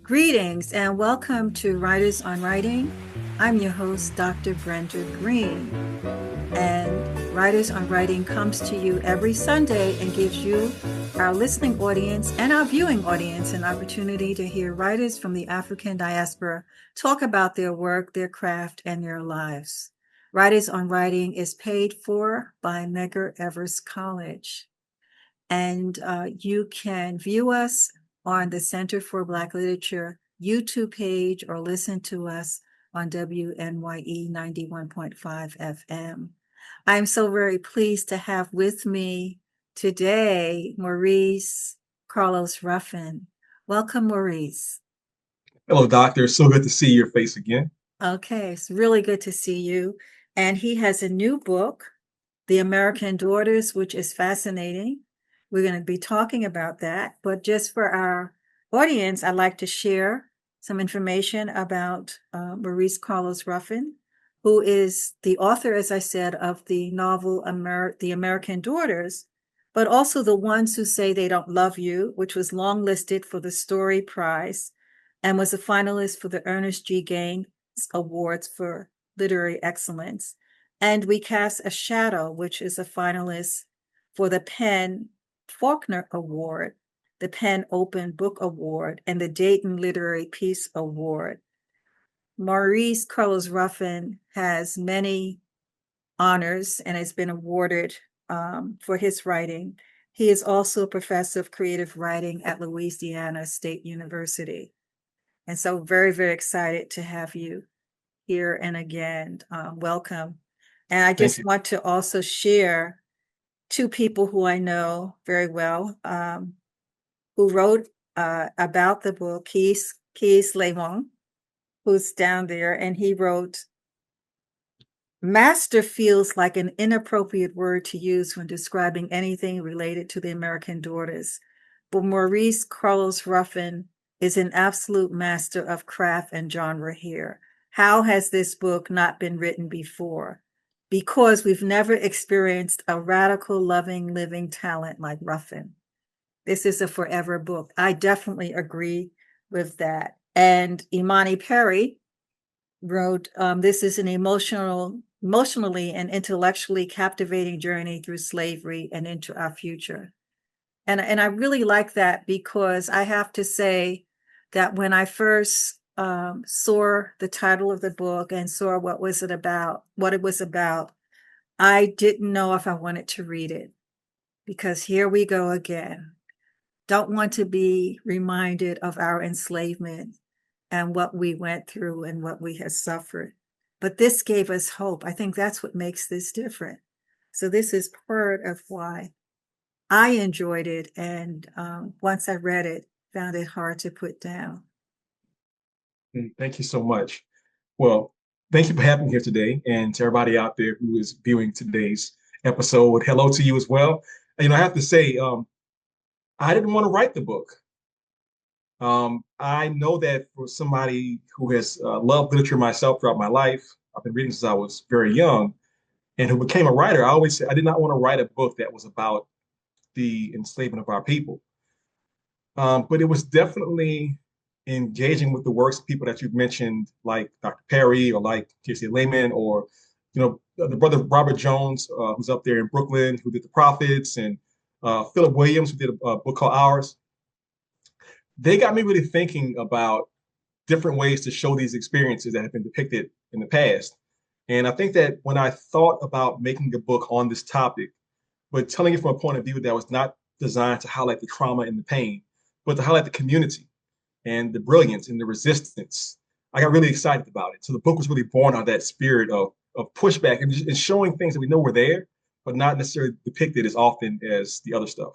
Greetings and welcome to Writers on Writing. I'm your host, Dr. Brenda Greene. And Writers on Writing comes to you every Sunday and gives you, our listening audience, and our viewing audience an opportunity to hear writers from the African diaspora talk about their work, their craft, and their lives. Writers on Writing is paid for by Medgar Evers College. And you can view us on the Center for Black Literature YouTube page or listen to us on WNYE 91.5 FM. I'm so very pleased to have with me today Maurice Carlos Ruffin. Welcome, Maurice. Hello, doctor. So good to see your face again. Okay, it's really good to see you. And he has a new book, The American Daughters, which is fascinating. We're going to be talking about that. But just for our audience, I'd like to share some information about Maurice Carlos Ruffin, who is the author, as I said, of the novel The American Daughters, but also The Ones Who Say They Don't Love You, which was longlisted for the Story Prize and was a finalist for the Ernest G. Gaines Awards for Literary Excellence. And We Cast a Shadow, which is a finalist for the PEN Faulkner Award, the PEN Open Book Award, and the Dayton Literary Peace Award. Maurice Carlos Ruffin has many honors and has been awarded for his writing. He is also a professor of creative writing at Louisiana State University. And so very, very excited to have you here. And again, welcome. And I Thank just you. want to also share two people who I know very well, who wrote about the book, Keys Lemon, who's down there, and he wrote, "Master feels like an inappropriate word to use when describing anything related to the American Daughters, but Maurice Carlos Ruffin is an absolute master of craft and genre here. How has this book not been written before? Because we've never experienced a radical, loving, living talent like Ruffin. This is a forever book." I definitely agree with that. And Imani Perry wrote, "This is an emotionally and intellectually captivating journey through slavery and into our future." And I really like that, because I have to say that when I first saw the title of the book and saw what it was about, I didn't know if I wanted to read it, because here we go again. Don't want to be reminded of our enslavement and what we went through and what we have suffered. But this gave us hope. I think that's what makes this different. So this is part of why I enjoyed it, and once I read it, found it hard to put down. Thank you so much. Well, thank you for having me here today, and to everybody out there who is viewing today's episode. Hello to you as well. I have to say, I didn't want to write the book. I know that for somebody who has loved literature myself throughout my life, I've been reading since I was very young, and who became a writer, I always said I did not want to write a book that was about the enslavement of our people. But it was definitely engaging with the works of people that you've mentioned, like Dr. Perry or like J.C. Lehman, or the brother Robert Jones, who's up there in Brooklyn, who did The Prophets, and Philip Williams, who did a book called Ours. They got me really thinking about different ways to show these experiences that have been depicted in the past. And I think that when I thought about making a book on this topic, but telling it from a point of view that was not designed to highlight the trauma and the pain, but to highlight the community and the brilliance and the resistance, I got really excited about it. So the book was really born out of that spirit of pushback and showing things that we know were there, but not necessarily depicted as often as the other stuff.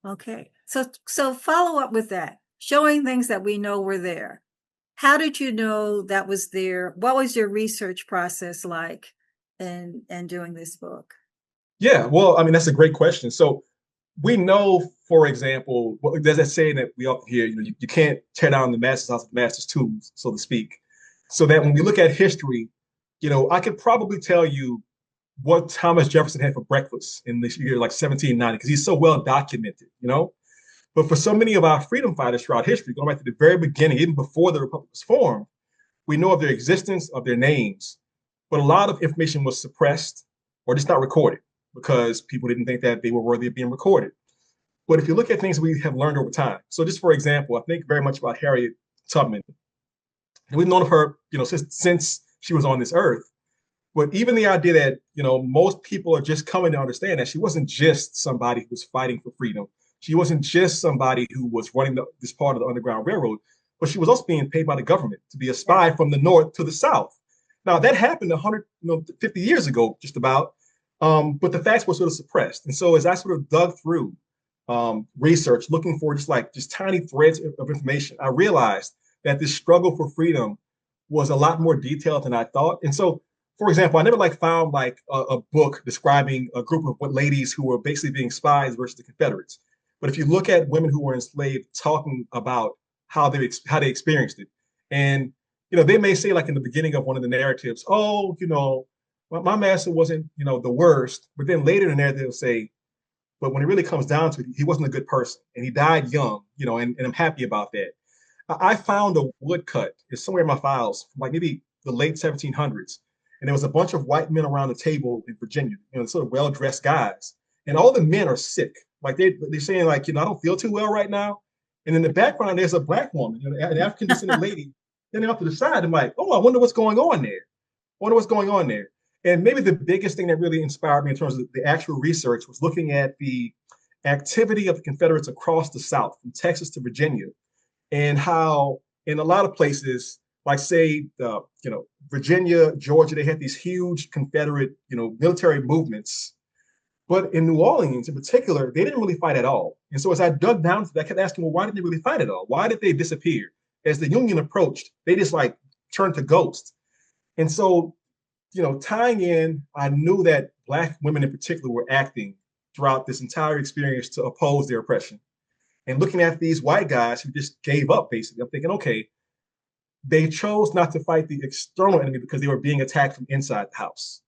Okay. So follow up with that, showing things that we know were there. How did you know that was there? What was your research process like in doing this book? Yeah, well, I mean, that's a great question. So we know, for example, there's that saying that we often hear, you can't tear down the master's house with the master's tools, so to speak. So that when we look at history, I could probably tell you what Thomas Jefferson had for breakfast in this year, like 1790, because he's so well documented. But for so many of our freedom fighters throughout history, going back to the very beginning, even before the republic was formed, we know of their existence, of their names, but a lot of information was suppressed or just not recorded because people didn't think that they were worthy of being recorded. But if you look at things we have learned over time, so just for example, I think very much about Harriet Tubman, and we've known of her, since she was on this earth. But even the idea that, most people are just coming to understand that she wasn't just somebody who was fighting for freedom. She wasn't just somebody who was running this part of the Underground Railroad, but she was also being paid by the government to be a spy from the north to the south. Now that happened 150 years ago, just about. But the facts were sort of suppressed. And so as I sort of dug through research, looking for just tiny threads of information, I realized that this struggle for freedom was a lot more detailed than I thought. And so, for example, I never found a book describing a group of ladies who were basically being spies versus the Confederates. But if you look at women who were enslaved talking about how they experienced it, and they may say in the beginning of one of the narratives, oh, my master wasn't the worst, but then later in the narrative they'll say, but when it really comes down to it, he wasn't a good person and he died young, and I'm happy about that. I found a woodcut, it's somewhere in my files, from maybe the late 1700s. And there was a bunch of white men around the table in Virginia, sort of well-dressed guys. And all the men are sick. They're saying I don't feel too well right now. And in the background, there's a black woman, an African descendant lady, standing off to the side. I'm like, oh, I wonder what's going on there. And maybe the biggest thing that really inspired me in terms of the actual research was looking at the activity of the Confederates across the South, from Texas to Virginia, and how in a lot of places, say, Virginia, Georgia, they had these huge Confederate, military movements. But in New Orleans in particular, they didn't really fight at all. And so as I dug down to that, I kept asking, well, why didn't they really fight at all? Why did they disappear? As the Union approached, they just turned to ghosts. And so, tying in, I knew that Black women in particular were acting throughout this entire experience to oppose their oppression. And looking at these white guys who just gave up, basically, I'm thinking, okay, they chose not to fight the external enemy because they were being attacked from inside the house.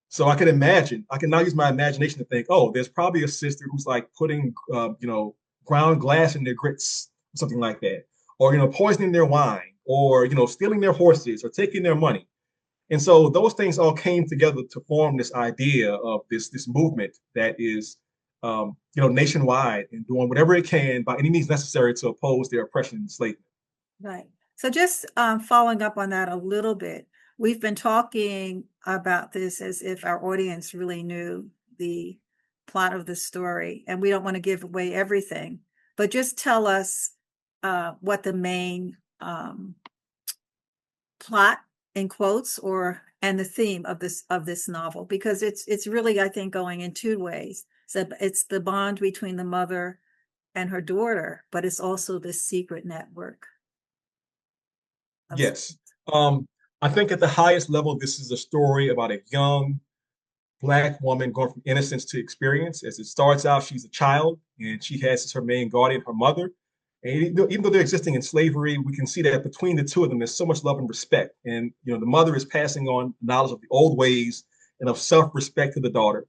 So I can now use my imagination to think, oh, there's probably a sister who's putting, ground glass in their grits, something like that, or, poisoning their wine, or, stealing their horses or taking their money. And so those things all came together to form this idea of this movement that is, nationwide and doing whatever it can by any means necessary to oppose their oppression and enslavement. Right. So just following up on that a little bit, we've been talking about this as if our audience really knew the plot of the story, and we don't want to give away everything, but just tell us what the main plot, in quotes, and the theme of this novel, because it's really, I think, going in two ways. So it's the bond between the mother and her daughter, but it's also this secret network. Yes. I think at the highest level, this is a story about a young Black woman going from innocence to experience. As it starts out, she's a child and she has as her main guardian her mother. And even though they're existing in slavery, we can see that between the two of them, there's so much love and respect. And the mother is passing on knowledge of the old ways and of self-respect to the daughter.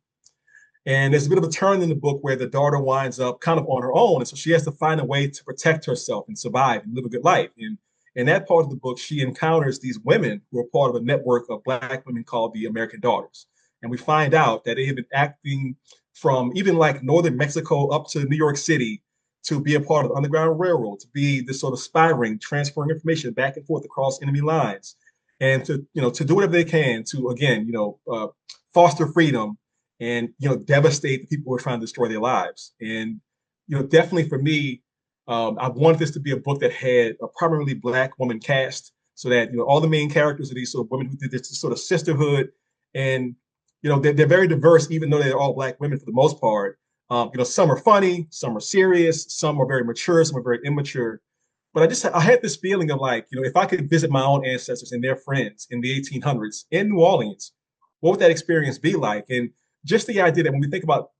And there's a bit of a turn in the book where the daughter winds up kind of on her own. And so she has to find a way to protect herself and survive and live a good life. And in that part of the book, she encounters these women who are part of a network of Black women called the American Daughters. And we find out that they have been acting from even northern Mexico up to New York City to be a part of the Underground Railroad, to be this sort of spy ring, transferring information back and forth across enemy lines, and to do whatever they can to, again, foster freedom and devastate the people who are trying to destroy their lives. And definitely for me, I wanted this to be a book that had a primarily Black woman cast, so that all the main characters are these sort of women who did this sort of sisterhood, and they're very diverse, even though they're all Black women for the most part. Some are funny, some are serious, some are very mature, some are very immature. But I had this feeling of if I could visit my own ancestors and their friends in the 1800s in New Orleans, what would that experience be like? And just the idea that when we think about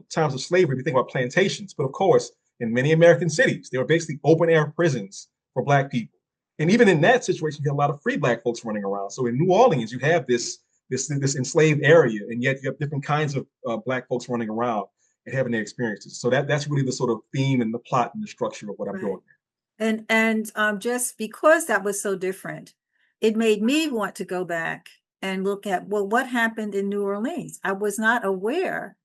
times of slavery, we think about plantations, but of course, in many American cities, they were basically open air prisons for Black people. And even in that situation, you have a lot of free Black folks running around. So in New Orleans, you have this enslaved area, and yet you have different kinds of Black folks running around. and having their experiences. So that's really the sort of theme and the plot and the structure of what I'm Right. doing. And just because that was so different, it made me want to go back and look at, well, what happened in New Orleans? I was not aware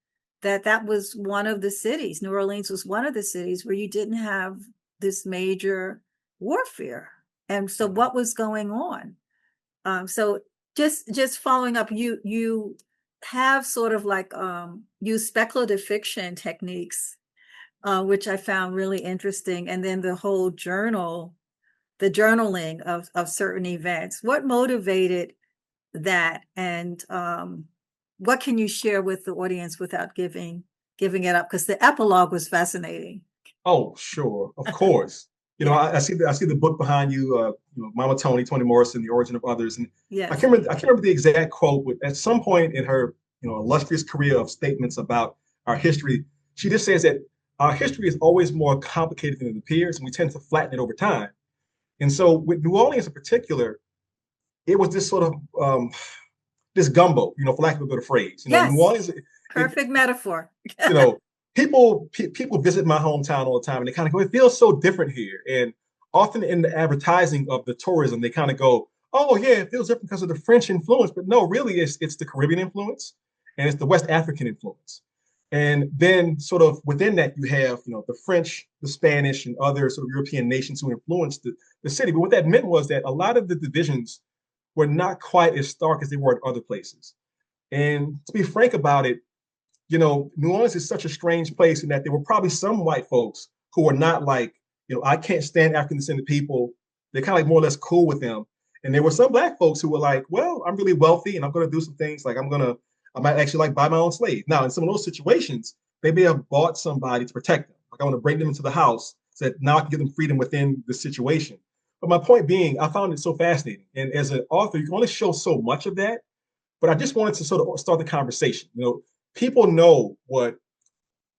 that that was one of the cities. New Orleans was one of the cities where you didn't have this major warfare. And so Mhm. what was going on? So just following up, you have sort of like use speculative fiction techniques, which I found really interesting. And then the whole the journaling of certain events. What motivated that? And what can you share with the audience without giving it up? Because the epilogue was fascinating. Oh, sure, of course. Yeah. I see the book behind you, Mama Toni Morrison, The Origin of Others, and Yes. I can't remember the exact quote, but at some point in her illustrious career of statements about our history, she just says that our history is always more complicated than it appears, and we tend to flatten it over time. And so with New Orleans in particular, it was this sort of this gumbo, for lack of a better phrase. New Yes. Orleans, it, Perfect metaphor. you know, people visit my hometown all the time, and they kind of go, "It feels so different here." And often in the advertising of the tourism, they kind of go, "Oh yeah, it feels different because of the French influence," but no, really, it's the Caribbean influence and it's the West African influence. And then, sort of within that, you have the French, the Spanish, and other sort of European nations who influenced the city. But what that meant was that a lot of the divisions were not quite as stark as they were in other places. And to be frank about it, New Orleans is such a strange place in that there were probably some white folks who were not like, I can't stand African descended people. They're kind of like more or less cool with them. And there were some black folks who were like, well, I'm really wealthy and I'm going to do some things like I might actually like buy my own slave. Now, in some of those situations, they may have bought somebody to protect them. Like I want to bring them into the house so that now I can give them freedom within the situation. But my point being, I found it so fascinating. And as an author, you can only show so much of that. But I just wanted to sort of start the conversation. People know what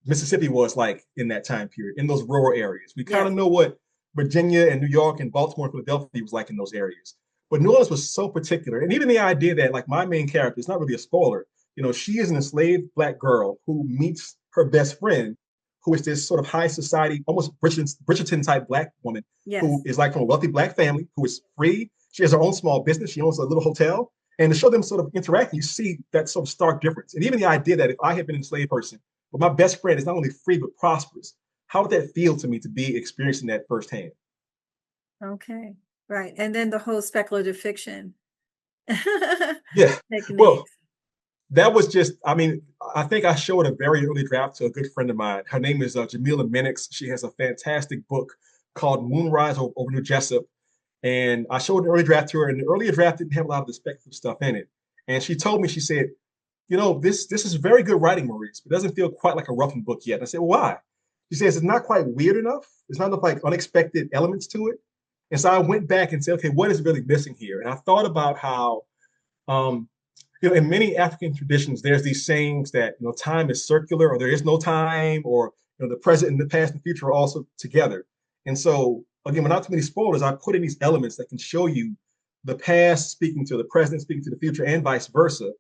Mississippi was like in that time period, in those rural areas. We kind Yes. of know what Virginia and New York and Baltimore and Philadelphia was like in those areas. But New Orleans was so particular. And even the idea that, like, my main character, it's not really a spoiler, she is an enslaved black girl who meets her best friend, who is this sort of high society, almost Bridgerton type black woman who Yes. is like from a wealthy black family, who is free. She has her own small business. She owns a little hotel. And to show them sort of interacting, you see that sort of stark difference. And even the idea that if I had been an enslaved person, but my best friend is not only free but prosperous, how would that feel to me to be experiencing that firsthand? Okay. Right. And then the whole speculative fiction Yeah. Well, techniques. that was just, I mean, I think I showed a very early draft to a good friend of mine. Her name is Jamila Minix. She has a fantastic book called Moonrise over New Jessup. And I showed an early draft to her, and the earlier draft didn't have a lot of the speculative stuff in it. And she told me, she said, this is very good writing, Maurice, but it doesn't feel quite like a Ruffin book yet. And I said, well, why? She says it's not quite weird enough. There's not enough like unexpected elements to it. And so I went back and said, okay, what is really missing here? And I thought about how, um, in many African traditions, there's these sayings that time is circular, or there is no time, or the present and the past and the future are also together. And so, again, without too many spoilers, I put in these elements that can show you the past speaking to the present, speaking to the future, and vice versa.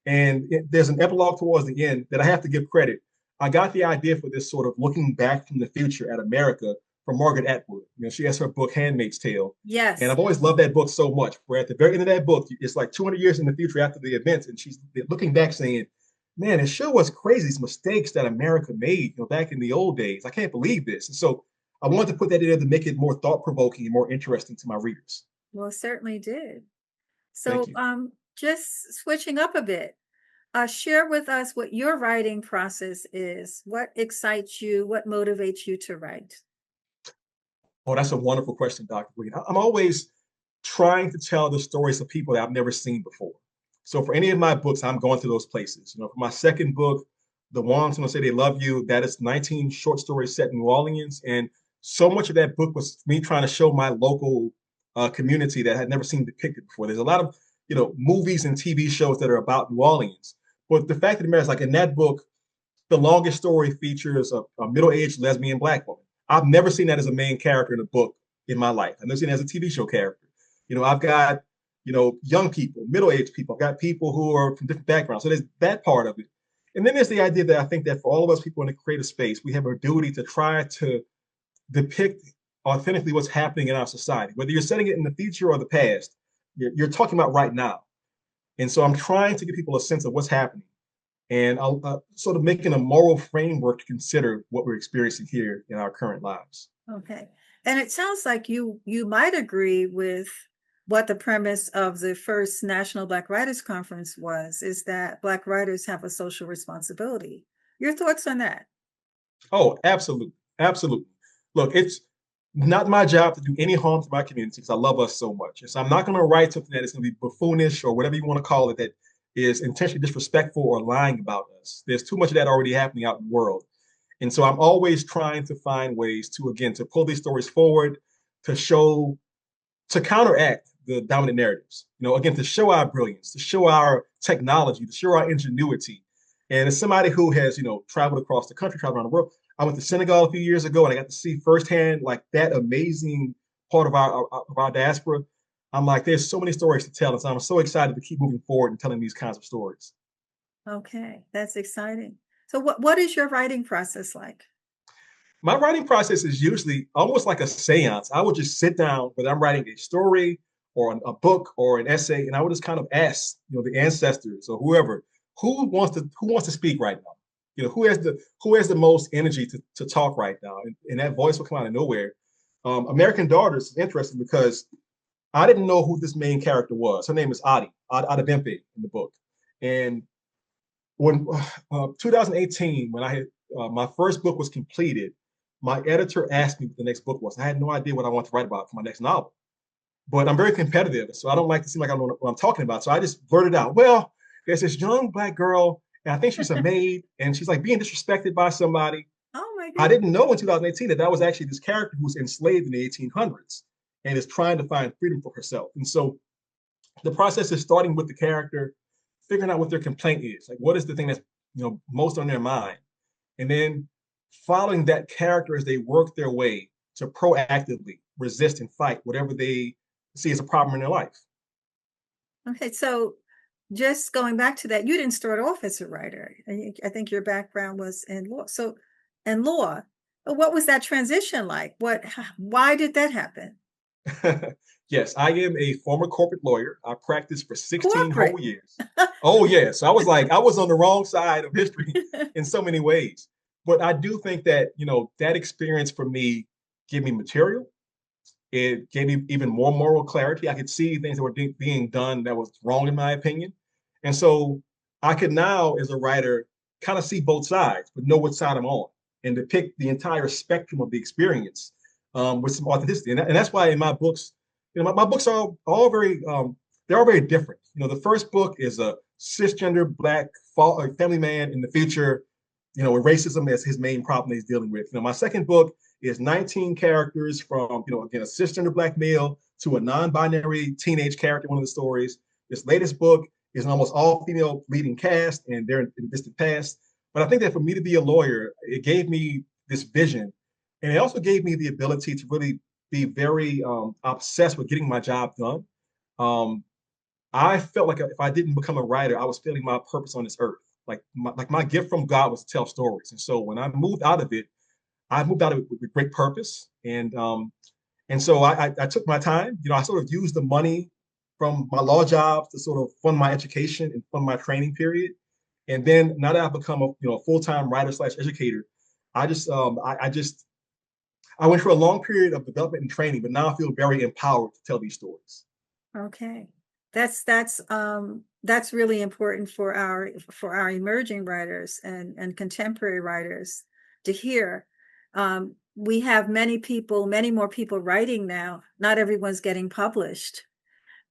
And there's an epilogue towards the end that I have to give credit. I got the idea for this sort of looking back from the future at America from Margaret Atwood. She has her book Handmaid's Tale, and Yes. I've always loved that book so much. Where at the very end of that book, it's like 200 years in the future after the events, and she's looking back saying, "Man, it sure was crazy. These mistakes that America made, back in the old days. I can't believe this." And so I wanted to put that in there to make it more thought provoking and more interesting to my readers. Well, it certainly did. Thank So, you. just switching up a bit, share with us what your writing process is. What excites you? What motivates you to write? Oh, that's a wonderful question, Dr. Greene. I'm always trying to tell the stories of people that I've never seen before. So for any of my books, I'm going to those places. For my second book, The Ones Who Say They Love You, that is 19 short stories set in New Orleans. And so much of that book was me trying to show my local community that I had never seen depicted before. There's a lot of, movies and TV shows that are about New Orleans. But the fact of the matter is, like in that book, the longest story features a middle-aged lesbian black woman. I've never seen that as a main character in a book in my life. I've never seen it as a TV show character. I've got, young people, middle-aged people. I've got people who are from different backgrounds. So there's that part of it. And then there's the idea that I think that for all of us people in the creative space, we have a duty to try to depict authentically what's happening in our society. Whether you're setting it in the future or the past, you're talking about right now. And so I'm trying to give people a sense of what's happening and sort of making a moral framework to consider what we're experiencing here in our current lives. Okay. And it sounds like you might agree with what the premise of the first National Black Writers Conference was, is that Black writers have a social responsibility. Your thoughts on that? Oh, absolutely. Absolutely. Look, it's not my job to do any harm to my community because I love us so much. And so I'm not going to write something that is going to be buffoonish or whatever you want to call it that is intentionally disrespectful or lying about us. There's too much of that already happening out in the world. And so I'm always trying to find ways to, again, to pull these stories forward, to show, to counteract the dominant narratives. Again, to show our brilliance, to show our technology, to show our ingenuity. And as somebody who has, traveled across the country, traveled around the world, I went to Senegal a few years ago and I got to see firsthand like that amazing part of our diaspora. I'm like, there's so many stories to tell. And so I'm so excited to keep moving forward and telling these kinds of stories. Okay, that's exciting. So what is your writing process like? My writing process is usually almost like a seance. I would just sit down, whether I'm writing a story or a book or an essay, and I would just kind of ask, the ancestors or whoever, who wants to speak right now. Who has the most energy to talk right now, and that voice will come out of nowhere. American Daughters is interesting because I didn't know who this main character was. Her name is Adebimpe in the book, and when 2018, when I had my first book was completed, my editor asked me what the next book was. I had no idea what I wanted to write about for my next novel, but I'm very competitive, so I don't like to seem like I don't know what I'm talking about. So I just blurted out, "Well, there's this young Black girl, and I think she's a maid, and she's like being disrespected by somebody." Oh my I goodness. didn't know in 2018 that was actually this character who was enslaved in the 1800s and is trying to find freedom for herself. And so the process is starting with the character, figuring out what their complaint is, like what is the thing that's most on their mind, and then following that character as they work their way to proactively resist and fight whatever they see as a problem in their life. Okay, so just going back to that, you didn't start off as a writer. I think your background was in law. So, in law, what was that transition like? Why did that happen? Yes, I am a former corporate lawyer. I practiced for 16 whole Corporate. years. Oh, yes. I was like, I was on the wrong side of history in so many ways. But I do think that, that experience for me gave me material. It gave me even more moral clarity. I could see things that were being done that was wrong, in my opinion. And so I could now, as a writer, kind of see both sides, but know what side I'm on and depict the entire spectrum of the experience with some authenticity. And that's why in my books, my books are all very, they're all very different. The first book is a cisgender Black family man in the future, with racism as his main problem that he's dealing with. My second book is 19 characters from, again, a cisgender Black male to a non-binary teenage character in one of the stories. This latest book is an almost all female leading cast, and they're in the distant past. But I think that for me to be a lawyer, it gave me this vision. And it also gave me the ability to really be very obsessed with getting my job done. Um, I felt like if I didn't become a writer, I was failing my purpose on this earth. Like my gift from God was to tell stories. And so when I moved out of it, I moved out of it with great purpose. And so I took my time. I sort of used the money from my law jobs to sort of fund my education and fund my training period. And then now that I've become a full-time writer slash educator, I went through a long period of development and training, but now I feel very empowered to tell these stories. Okay. That's really important for our emerging writers and contemporary writers to hear. We have many more people writing now. Not everyone's getting published.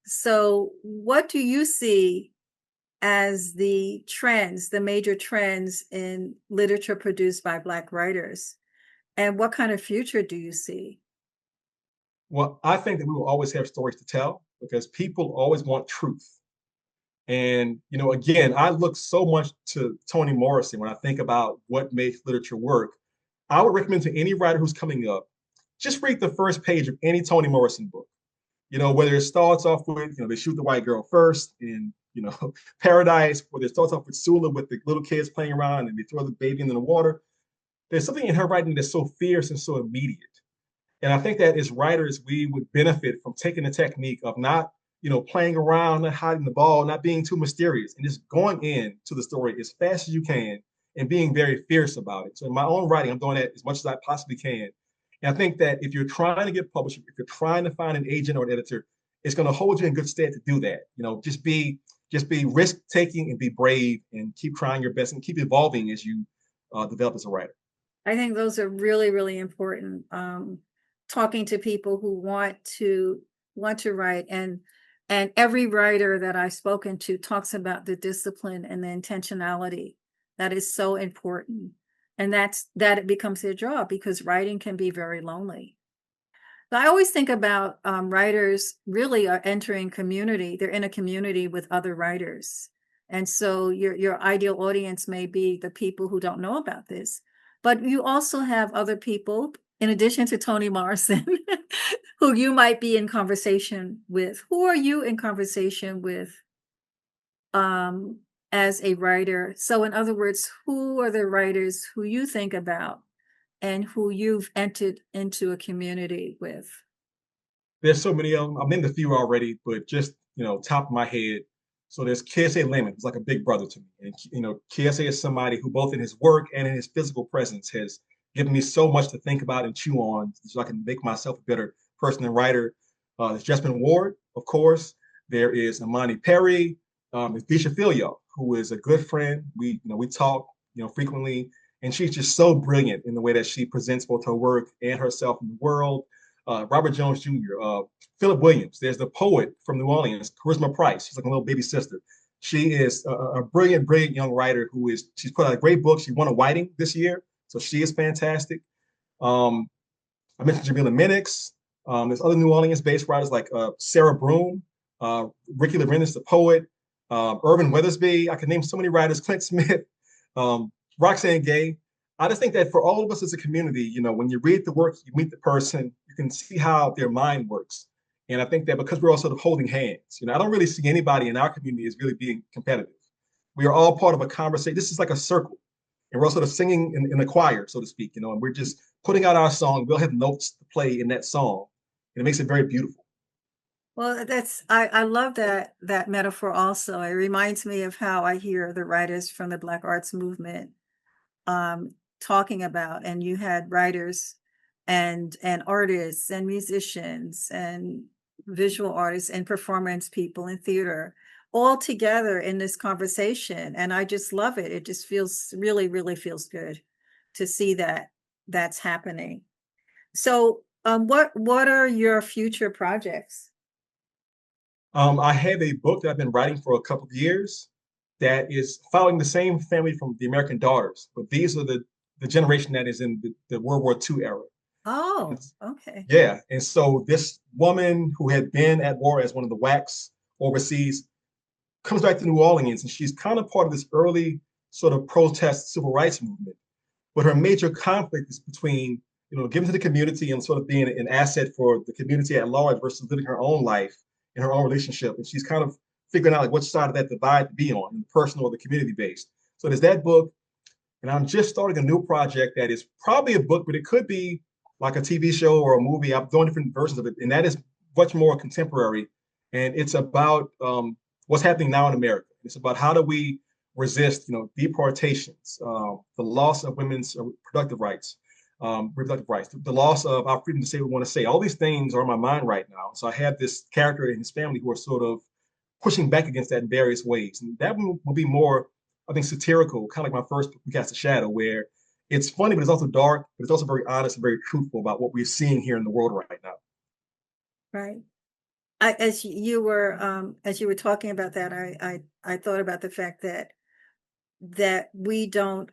So what do you see as the major trends in literature produced by Black writers? And what kind of future do you see? Well, I think that we will always have stories to tell because people always want truth. And, again, I look so much to Toni Morrison when I think about what makes literature work. I would recommend to any writer who's coming up, just read the first page of any Toni Morrison book. Whether it starts off with, they shoot the white girl first in, Paradise, whether it starts off with Sula with the little kids playing around and they throw the baby into the water. There's something in her writing that's so fierce and so immediate. And I think that as writers, we would benefit from taking the technique of not, playing around, not hiding the ball, not being too mysterious, and just going into the story as fast as you can and being very fierce about it. So in my own writing, I'm doing that as much as I possibly can. And I think that if you're trying to get published, if you're trying to find an agent or an editor, it's going to hold you in good stead to do that. Just be risk taking and be brave and keep trying your best and keep evolving as you develop as a writer. I think those are really, really important. Talking to people who want to write, and every writer that I've spoken to talks about the discipline and the intentionality. That is so important. And that it becomes their job, because writing can be very lonely. But I always think about writers really are entering community. They're in a community with other writers. And so your ideal audience may be the people who don't know about this. But you also have other people, in addition to Toni Morrison, who you might be in conversation with. Who are you in conversation with as a writer? So in other words, who are the writers who you think about and who you've entered into a community with? There's so many of them. I'm in the few already, but just, top of my head. So there's KSA Lemon, who's like a big brother to me. And, KSA is somebody who both in his work and in his physical presence has given me so much to think about and chew on so I can make myself a better person and writer. There's Jessamine Ward, of course. There is Amani Perry. There's Disha Filio, who is a good friend. We talk, frequently. And she's just so brilliant in the way that she presents both her work and herself in the world. Robert Jones Jr., Philip Williams. There's the poet from New Orleans, Charisma Price. She's like a little baby sister. She is a brilliant, brilliant young writer she's put out a great book. She won a Whiting this year, so she is fantastic. I mentioned Jamila Minix. There's other New Orleans-based writers like Sarah Broom, Ricky Lorenz, the poet, Irvin Weathersby. I can name so many writers, Clint Smith, Roxane Gay. I just think that for all of us as a community, when you read the work, you meet the person, you can see how their mind works. And I think that because we're all sort of holding hands, I don't really see anybody in our community as really being competitive. We are all part of a conversation. This is like a circle. And we're all sort of singing in a choir, so to speak, and we're just putting out our song. We'll have notes to play in that song. And it makes it very beautiful. Well, I love that metaphor also. It reminds me of how I hear the writers from the Black Arts Movement talking about, and you had writers and artists and musicians and visual artists and performance people in theater all together in this conversation. And I just love it. It just feels really, really feels good to see that that's happening. So what are your future projects? I have a book that I've been writing for a couple of years that is following the same family from the American Daughters, but these are the generation that is in the World War II era. Oh, And okay. yeah, and so this woman who had been at war as one of the WACs overseas comes back to New Orleans, and she's kind of part of this early sort of protest civil rights movement. But her major conflict is between, giving to the community and sort of being an asset for the community at large versus living her own life in her own relationship. And she's kind of figuring out like which side of that divide to be on, the personal or the community based. So there's that book. And I'm just starting a new project that is probably a book, but it could be like a TV show or a movie. I'm doing different versions of it. And that is much more contemporary. And it's about what's happening now in America. It's about how do we resist, deportations, the loss of women's reproductive rights, the loss of our freedom to say what we want to say. All these things are in my mind right now. So I have this character and his family who are sort of pushing back against that in various ways. And that one will be more, I think, satirical, kind of like my first We Cast a Shadow, where it's funny, but it's also dark, but it's also very honest and very truthful about what we're seeing here in the world right now. Right. As you were talking about that, I thought about the fact that we don't,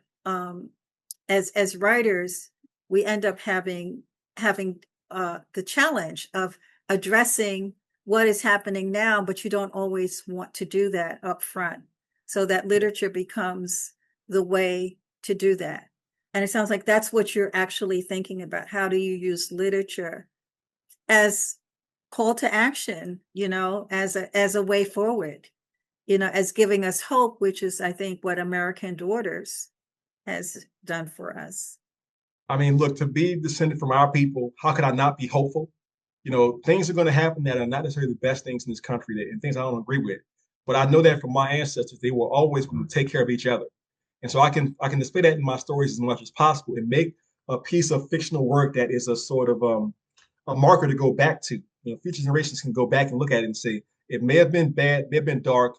as writers, we end up having the challenge of addressing what is happening now, but you don't always want to do that up front. So that literature becomes the way to do that. And it sounds like that's what you're actually thinking about. How do you use literature as call to action, as a way forward, as giving us hope, which is, I think, what American Daughters has done for us. I mean, look, to be descended from our people, how could I not be hopeful? Things are going to happen that are not necessarily the best things in this country and things I don't agree with. But I know that from my ancestors, they were always going to take care of each other. And so I can display that in my stories as much as possible and make a piece of fictional work that is a sort of a marker to go back to. Future generations can go back and look at it and say, it may have been bad, may have been dark,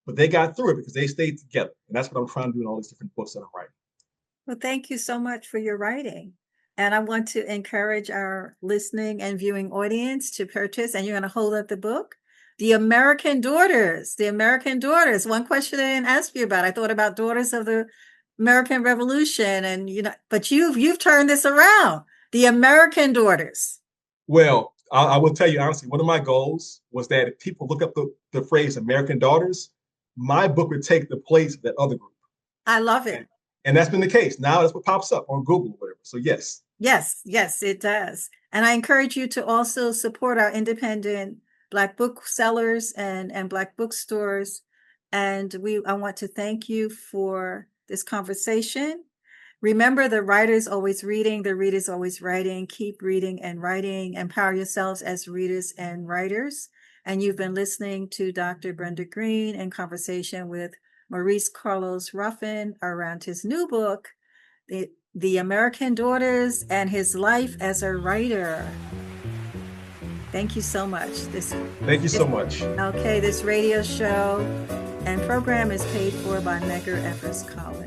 but they got through it because they stayed together. And that's what I'm trying to do in all these different books that I'm writing. Well, thank you so much for your writing. And I want to encourage our listening and viewing audience to purchase, and you're going to hold up the book, The American Daughters. The American Daughters. One question I didn't ask you about. I thought about Daughters of the American Revolution, and but you've turned this around. The American Daughters. Well, I will tell you honestly, one of my goals was that if people look up the phrase American Daughters, my book would take the place of that other group. I love it. And that's been the case. Now that's what pops up on Google or whatever. So yes. Yes, it does. And I encourage you to also support our independent Black booksellers and Black bookstores. And I want to thank you for this conversation. Remember, the writer's always reading, the reader's always writing. Keep reading and writing. Empower yourselves as readers and writers. And you've been listening to Dr. Brenda Greene in conversation with Maurice Carlos Ruffin around his new book, The American Daughters and His Life as a Writer. Thank you so much. Thank you so much. Okay, this radio show and program is paid for by Medgar Evers College.